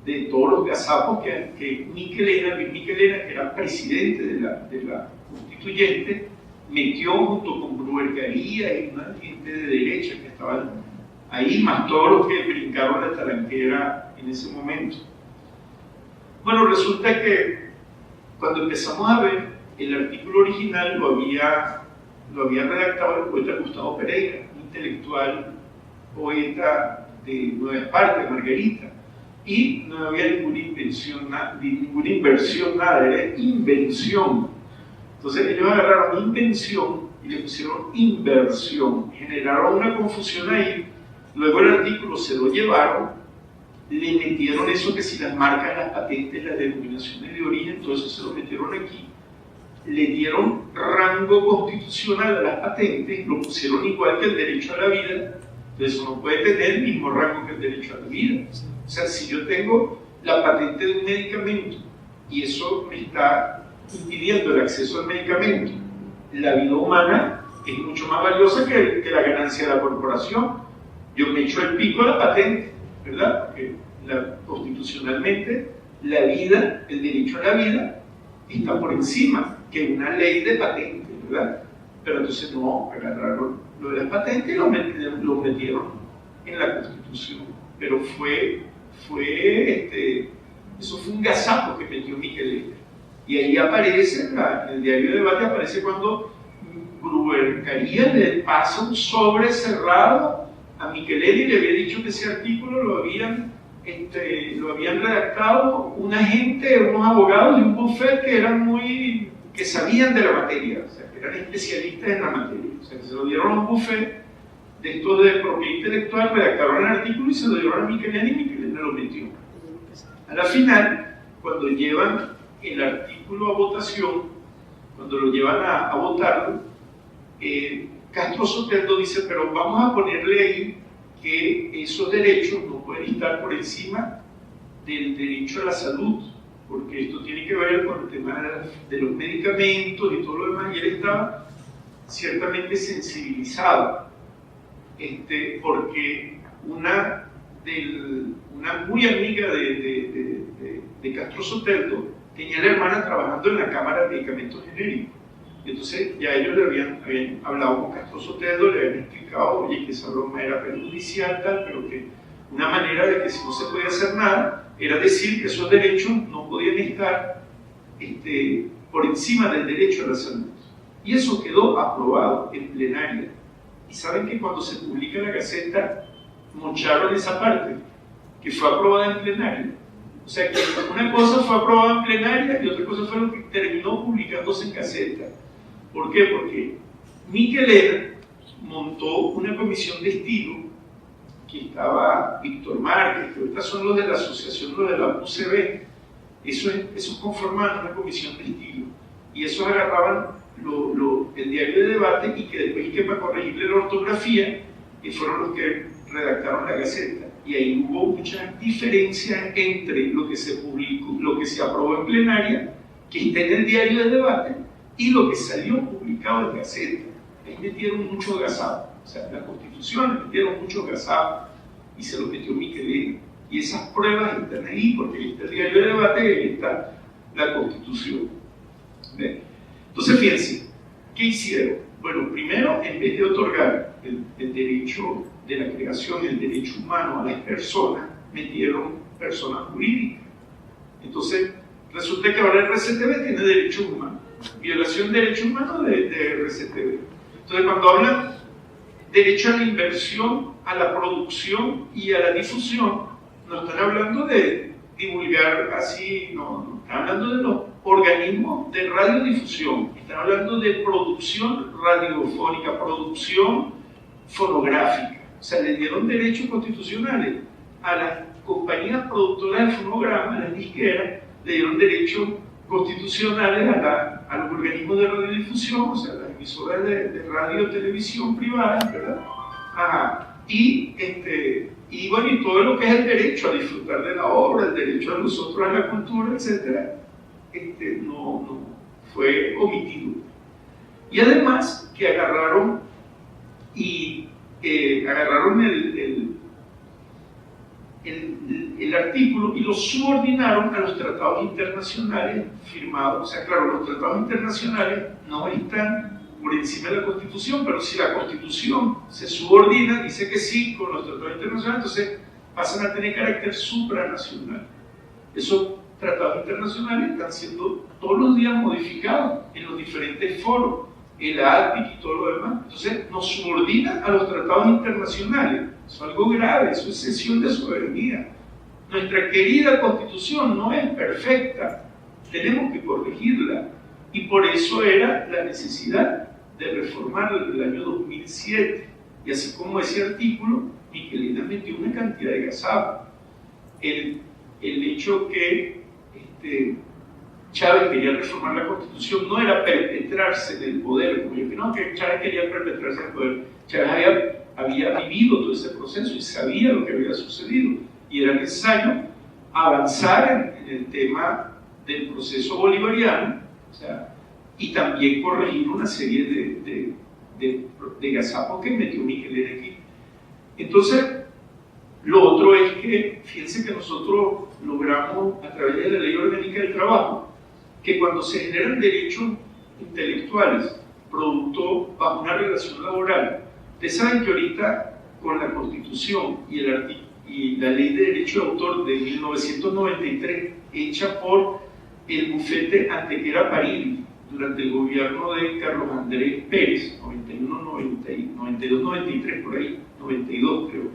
de todos los gazapos que Luis Michelena, que era presidente de la Constituyente, metió junto con Bruer Caría y una gente de derecha que estaban ahí, más todos los que brincaron la talanquera en ese momento. Bueno, resulta que cuando empezamos a ver, el artículo original lo había redactado el poeta Gustavo Pereira, un intelectual, poeta de Nueva Esparta, Margarita, y no había ninguna inversión, nada, era invención. Entonces ellos agarraron invención y le pusieron inversión, generaron una confusión ahí, luego el artículo se lo llevaron, le metieron eso que si las marcas, las patentes, las denominaciones de origen, todo eso se lo metieron aquí, le dieron rango constitucional a las patentes, lo pusieron igual que el derecho a la vida, entonces eso no puede tener el mismo rango que el derecho a la vida. O sea, si yo tengo la patente de un medicamento y eso me está impidiendo el acceso al medicamento, la vida humana es mucho más valiosa que la ganancia de la corporación. Yo me echo el pico a la patente, ¿verdad? Porque constitucionalmente la vida, el derecho a la vida, está por encima que una ley de patente, ¿verdad? Pero entonces no, agarraron lo de las patentes y lo metieron en la Constitución. Pero eso fue un gazapo que metió Michelena. Y ahí aparece, en el diario de debate aparece cuando Bruer Caría le pasa un sobre cerrado a Michelena y le había dicho que ese artículo lo habían redactado una gente, unos abogados de un bufete que sabían de la materia, o sea, que eran especialistas en la materia. O sea, que se lo dieron a un bufete de estos de propiedad intelectual, redactaron el artículo y se lo dieron a Michelena y Michelena lo metió. A la final, cuando llevan el artículo a votación, cuando lo llevan a votarlo, Castro Soteldo dice, pero vamos a ponerle ahí que esos derechos no pueden estar por encima del derecho a la salud, porque esto tiene que ver con el tema de los medicamentos y todo lo demás, y él estaba ciertamente sensibilizado, porque una muy amiga de Castro Soteldo tenía a la hermana trabajando en la Cámara de Medicamentos Genéricos. Entonces ya ellos le habían hablado con Castro Soteldo, le habían explicado, oye, que esa broma era perjudicial, tal, pero que una manera de que si no se podía hacer nada era decir que esos derechos no podían estar por encima del derecho a la salud. Y eso quedó aprobado en plenaria. Y saben que cuando se publica en la Gaceta, mocharon esa parte, que fue aprobada en plenaria. O sea que una cosa fue aprobada en plenaria y otra cosa fue lo que terminó publicándose en Gaceta. ¿Por qué? Porque Michelena montó una comisión de estilo que estaba Víctor Márquez, que ahorita son los de la asociación, los de la UCB. Esos conformaban una comisión de estilo. Y esos agarraban el diario de debate y que después, para corregirle la ortografía, fueron los que redactaron la Gaceta. Y ahí hubo muchas diferencias entre lo que se publicó, lo que se aprobó en plenaria, que está en el diario de debate, y lo que salió publicado en Gaceta. Ahí metieron mucho gazapo, o sea, en la Constitución metieron mucho gazapo, y se lo metió Michelena. Y esas pruebas están ahí, porque ahí está el diario de debate y ahí está la Constitución. ¿Ve? Entonces, fíjense, ¿qué hicieron? Bueno, primero, en vez de otorgar el derecho de la creación, el derecho humano a las personas, metieron personas jurídicas. Entonces, resulta que ahora el RCTV tiene derechos humanos. Violación de derechos humanos de RCTV. Entonces, cuando hablan derecho a la inversión, a la producción y a la difusión, no están hablando de divulgar así, no están hablando de los organismos de radiodifusión, están hablando de producción radiofónica, producción fonográfica. O sea, le dieron derechos constitucionales a las compañías productoras de fonogramas, las disqueras, le dieron derechos constitucionales a los organismos de radiodifusión, o sea, las emisoras de radio, televisión privadas, ¿verdad? Ajá. Y bueno, y todo lo que es el derecho a disfrutar de la obra, el derecho a nosotros a la cultura, etc., no fue omitido. Y además que agarraron el artículo y lo subordinaron a los tratados internacionales firmados. O sea, claro, los tratados internacionales no están por encima de la Constitución, pero si la Constitución se subordina, dice que sí con los tratados internacionales, entonces pasan a tener carácter supranacional. Esos tratados internacionales están siendo todos los días modificados en los diferentes foros, el ADPIC y todo lo demás. Entonces nos subordinan a los tratados internacionales. Eso es algo grave, eso es cesión de soberanía. Nuestra querida Constitución no es perfecta, tenemos que corregirla, y por eso era la necesidad de reformarla en el año 2007. Y así como ese artículo, Michelena metió una cantidad de gazapo. El hecho que Chávez quería reformar la Constitución no era perpetrarse del poder, como yo que no, que Chávez quería perpetrarse del poder. Chávez había vivido todo ese proceso y sabía lo que había sucedido, y era necesario avanzar en el tema del proceso bolivariano, o sea, y también corregir una serie de gazapos que metió Michelena aquí. Entonces, lo otro es que, fíjense que nosotros logramos, a través de la Ley Orgánica del Trabajo, que cuando se generan derechos intelectuales producto bajo una relación laboral, ustedes saben que ahorita con la Constitución y la Ley de Derecho de Autor de 1993, hecha por el bufete Antequera París durante el gobierno de Carlos Andrés Pérez, 92, 93, por ahí, 92 creo.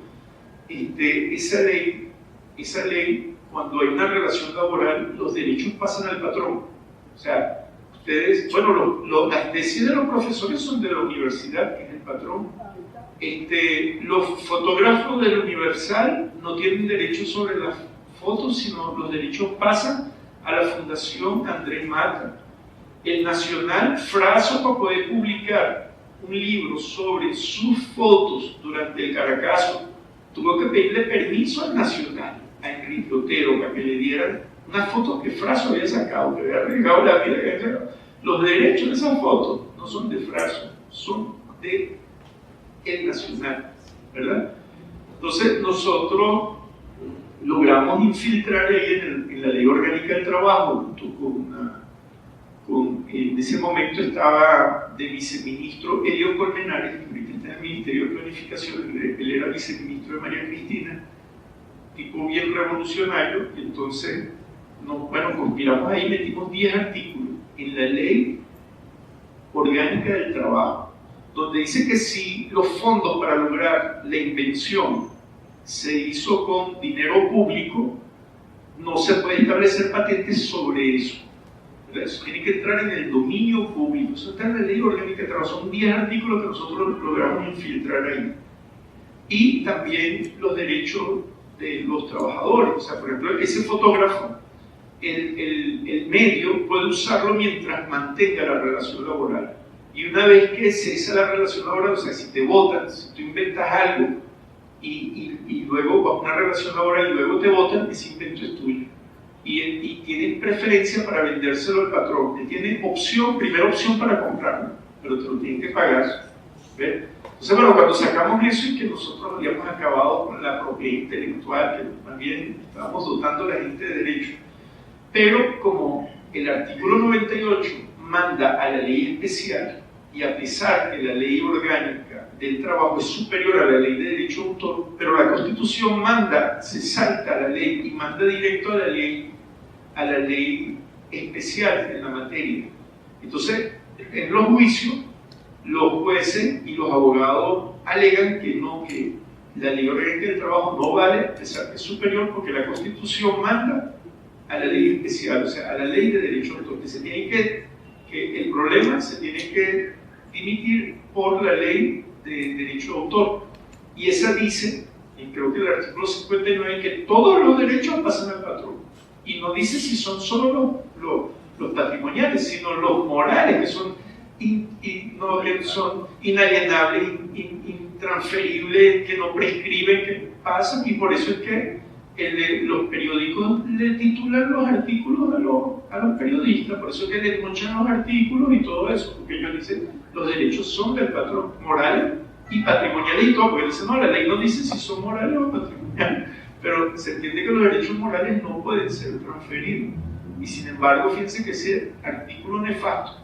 Esa ley, cuando hay una relación laboral, los derechos pasan al patrón. O sea, ustedes, bueno, las tesis de los profesores son de la universidad, que es el patrón. Los fotógrafos del Universal no tienen derechos sobre las fotos, sino los derechos pasan a la Fundación Andrés Mata. El Nacional Fraso, para poder publicar un libro sobre sus fotos durante el Caracazo, tuvo que pedirle permiso al Nacional, a Enrique Otero, para que le dieran unas fotos que Fraso había sacado, que había arriesgado la vida que había sacado. Los derechos de esas fotos no son de Fraso, son de el Nacional, ¿verdad? Entonces nosotros logramos infiltrar ahí en la Ley Orgánica del Trabajo, junto en ese momento estaba de viceministro Elio Colmenares, que ahorita está en el Ministerio de Planificación, él era viceministro de María Cristina, tipo bien revolucionario, y entonces conspiramos ahí, metimos 10 artículos en la Ley Orgánica del Trabajo, donde dice que si los fondos para lograr la invención se hizo con dinero público, no se puede establecer patentes sobre eso. Eso tiene que entrar en el dominio público. Eso está en la Ley Orgánica de Trabajo. Son 10 artículos que nosotros logramos infiltrar ahí. Y también los derechos de los trabajadores. O sea, por ejemplo, ese fotógrafo, el medio puede usarlo mientras mantenga la relación laboral. Y una vez que cesa la relación laboral, o sea, si te votan, si tú inventas algo y luego vas a una relación laboral y luego te votan, ese invento es tuyo. Y tienen preferencia para vendérselo al patrón. Él tiene primera opción para comprarlo, pero te lo tienen que pagar. ¿Ven? Entonces, bueno, cuando sacamos eso y que nosotros habíamos acabado con la propiedad intelectual, que también estábamos dotando a la gente de derechos, pero como el artículo 98 manda a la ley especial, y a pesar que la ley orgánica del trabajo es superior a la ley de derecho de autor, pero la Constitución manda, se salta a la ley y manda directo a la ley especial en la materia. Entonces, en los juicios, los jueces y los abogados alegan que no, que la ley orgánica del trabajo no vale, a pesar que es superior, porque la Constitución manda a la ley especial, o sea, a la ley de derecho de autor, que el problema se tiene que dimitir por la ley de derecho de autor. Y esa dice, y creo que el artículo 59, que todos los derechos pasan al patrón. Y no dice si son solo los patrimoniales, sino los morales, que son, que son inalienables, intransferibles, que no prescriben, que pasan. Y por eso es que los periódicos le titulan los artículos a los periodistas, por eso es que le mochan los artículos y todo eso, porque ellos dicen los derechos son del patrón, morales y patrimoniales y todo, porque dicen no, la ley no dice si son morales o patrimoniales, pero se entiende que los derechos morales no pueden ser transferidos, y sin embargo, fíjense que ese artículo nefasto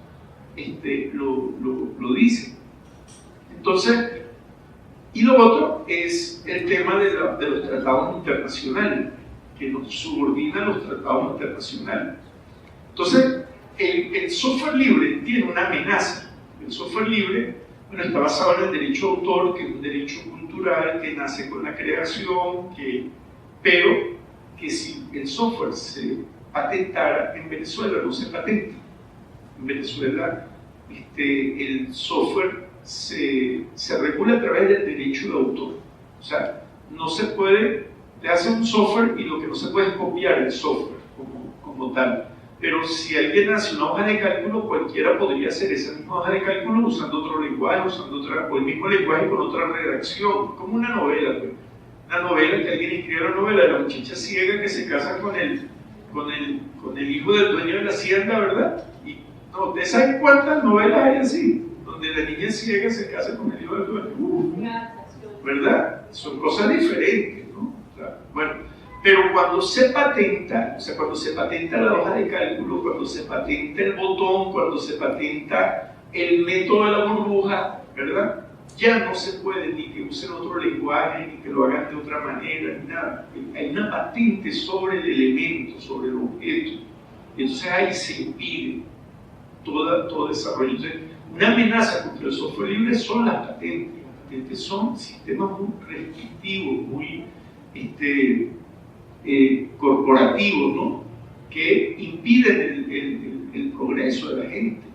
lo dice. Entonces, y lo otro es el tema de los tratados internacionales, que nos subordinan los tratados internacionales. Entonces, el software libre tiene una amenaza. El software libre, bueno, está basado en el derecho de autor, que es un derecho cultural que nace con la creación, pero que si el software se patentara, en Venezuela no se patenta. En Venezuela el software se regula a través del derecho de autor. O sea, no se puede, le hace un software y lo que no se puede es copiar el software como tal. Pero si alguien hace una hoja de cálculo, cualquiera podría hacer esa misma hoja de cálculo usando otro lenguaje, o el mismo lenguaje con otra redacción, como una novela. Pues. Una novela que alguien escribe, la novela de la muchacha ciega que se casa con el hijo del dueño de la hacienda, ¿verdad? Y no, ¿ustedes saben cuántas novelas hay así? Donde la niña ciega se casa con el hijo del dueño. ¿Verdad? Son cosas diferentes, ¿no? O sea, bueno, pero cuando se patenta, o sea, cuando se patenta la hoja de cálculo, cuando se patenta el botón, cuando se patenta el método de la burbuja, ¿verdad? Ya no se puede ni que usen otro lenguaje, ni que lo hagan de otra manera, ni nada. Hay una patente sobre el elemento, sobre el objeto. Y entonces ahí se impide todo desarrollo. Entonces, una amenaza contra el software libre son las patentes. Las patentes son sistemas muy restrictivos, muy corporativos, ¿no? Que impiden el progreso de la gente.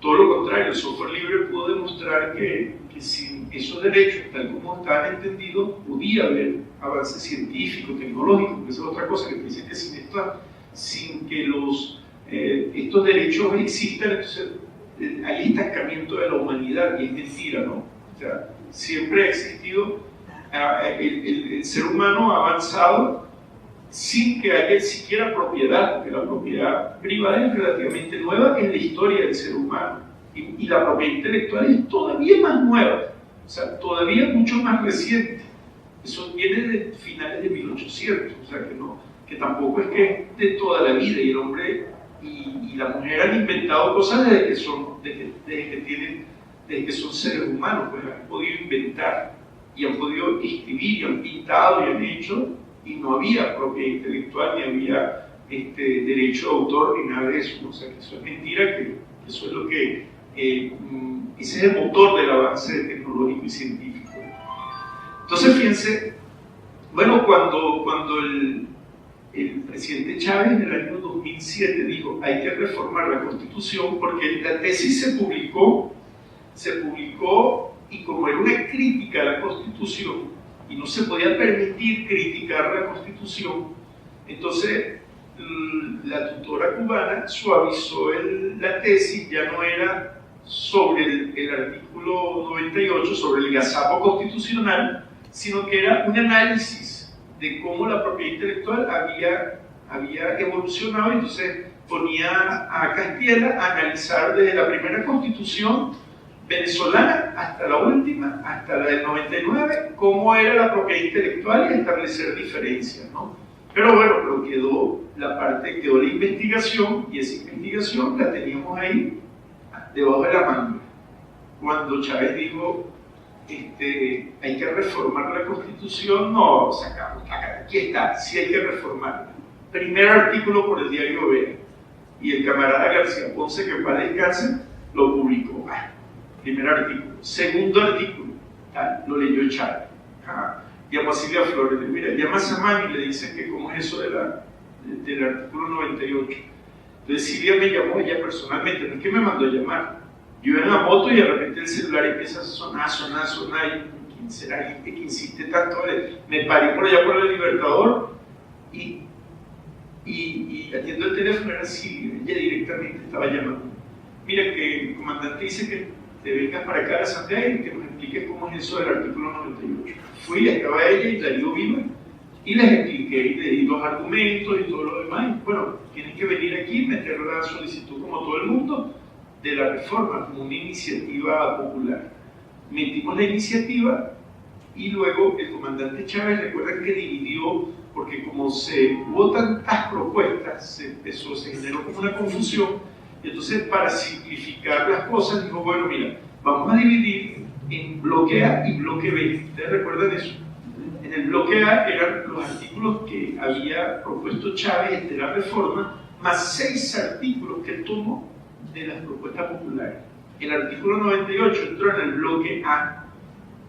Todo lo contrario, el software libre pudo demostrar que sin esos derechos, tal como estaban entendidos, podía haber avance científico, tecnológico, que esa es otra cosa que dice que sin que estos derechos existan, entonces hay estancamiento de la humanidad, y es mentira, ¿no? O sea, siempre ha existido, el ser humano ha avanzado sin que haya siquiera propiedad, porque la propiedad privada es relativamente nueva en la historia del ser humano, y la propiedad intelectual es todavía más nueva, o sea, todavía mucho más reciente. Eso viene de finales de 1800, o sea, que tampoco es que es de toda la vida, y el hombre y la mujer han inventado cosas desde que son seres humanos, pues han podido inventar, y han podido escribir, y han pintado, y han hecho, y no había propiedad intelectual, ni había derecho de autor, ni nada de eso. O sea, que eso es mentira, que eso es lo que ese es el motor del avance tecnológico y científico. Entonces, fíjense, bueno, cuando el presidente Chávez en el año 2007 dijo hay que reformar la Constitución, porque la tesis se publicó y como era una crítica a la Constitución, y no se podía permitir criticar la Constitución, entonces la tutora cubana suavizó la tesis, ya no era sobre el artículo 98, sobre el gazapo constitucional, sino que era un análisis de cómo la propiedad intelectual había evolucionado. Entonces ponía a Castiela a analizar desde la primera Constitución venezolana, hasta la última, hasta la del 99, cómo era la propiedad intelectual y establecer diferencias, ¿no? Pero bueno, pero quedó quedó la investigación, y esa investigación la teníamos ahí, debajo de la manga. Cuando Chávez dijo, hay que reformar la Constitución, no, sacamos, aquí está, sí hay que reformarla. Primer artículo por el diario Vera, y el camarada García Ponce, que para descansar, lo publicó. Primer artículo. Segundo artículo, lo leyó Chávez. Llama a Silvia Flores, mira, llama a Samán y le dice que cómo es eso del artículo 98. Entonces Silvia me llamó, ella personalmente, no es que me mandó a llamar. Yo iba en la moto y de repente el celular empieza a sonar, y ¿quién será gente que insiste tanto? Me paré por allá por el Libertador y atiendo el teléfono, era Silvia, ella directamente estaba llamando. Mira que el comandante dice que te vengas para acá a la Asamblea y que nos expliques cómo es eso del artículo 98. Fui, estaba ella y Darío Viva, y les expliqué y le di los argumentos y todo lo demás. Y bueno, tienen que venir aquí, meter la solicitud como todo el mundo de la reforma, como una iniciativa popular. Metimos la iniciativa y luego el comandante Chávez, recuerdan que dividió, porque como hubo tantas propuestas, se generó como una confusión, y entonces para simplificar las cosas dijo, bueno, mira, vamos a dividir en bloque A y bloque B. ¿Ustedes recuerdan eso? En el bloque A eran los artículos que había propuesto Chávez de la reforma, más 6 artículos que tomó de las propuestas populares. El artículo 98 entró en el bloque A,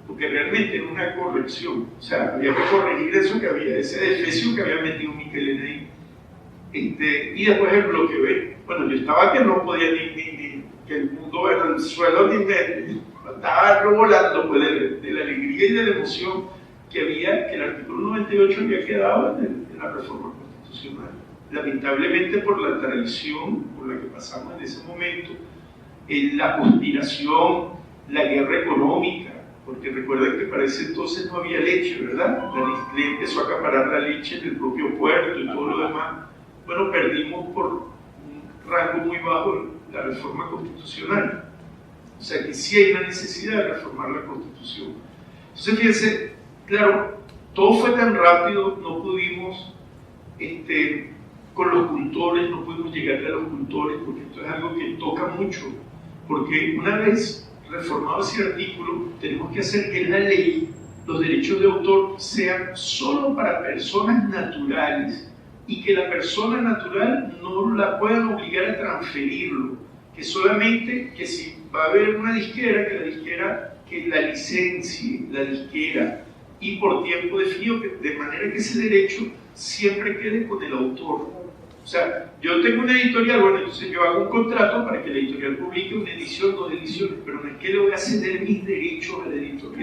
porque realmente era una corrección, o sea, había que corregir eso que había, ese defecio que había metido Miquelena ahí. Y después el bloque B. Bueno, yo estaba que no podía ni que el mundo era el suelo, ni me estaba volando pues, de la alegría y de la emoción que había, que el artículo 98 había quedado en la reforma constitucional. Lamentablemente por la tradición por la que pasamos en ese momento, la conspiración, la guerra económica, porque recuerden que para ese entonces no había leche, ¿verdad? La Nestlé empezó a acaparar la leche en el propio puerto y todo lo demás. Bueno, perdimos por un rango muy bajo la reforma constitucional. O sea que sí hay una necesidad de reformar la Constitución. Entonces, fíjense, claro, todo fue tan rápido, no pudimos, con los cultores, no pudimos llegarle a los cultores, porque esto es algo que toca mucho, porque una vez reformado ese artículo, tenemos que hacer que en la ley los derechos de autor sean solo para personas naturales, y que la persona natural no la puedan obligar a transferirlo, que solamente que si va a haber una disquera, que la licencie la disquera, y por tiempo definido, de manera que ese derecho siempre quede con el autor. O sea, yo tengo una editorial, bueno, entonces yo hago un contrato para que la editorial publique una edición, 2 ediciones, pero no es que le voy a ceder mis derechos a la editorial.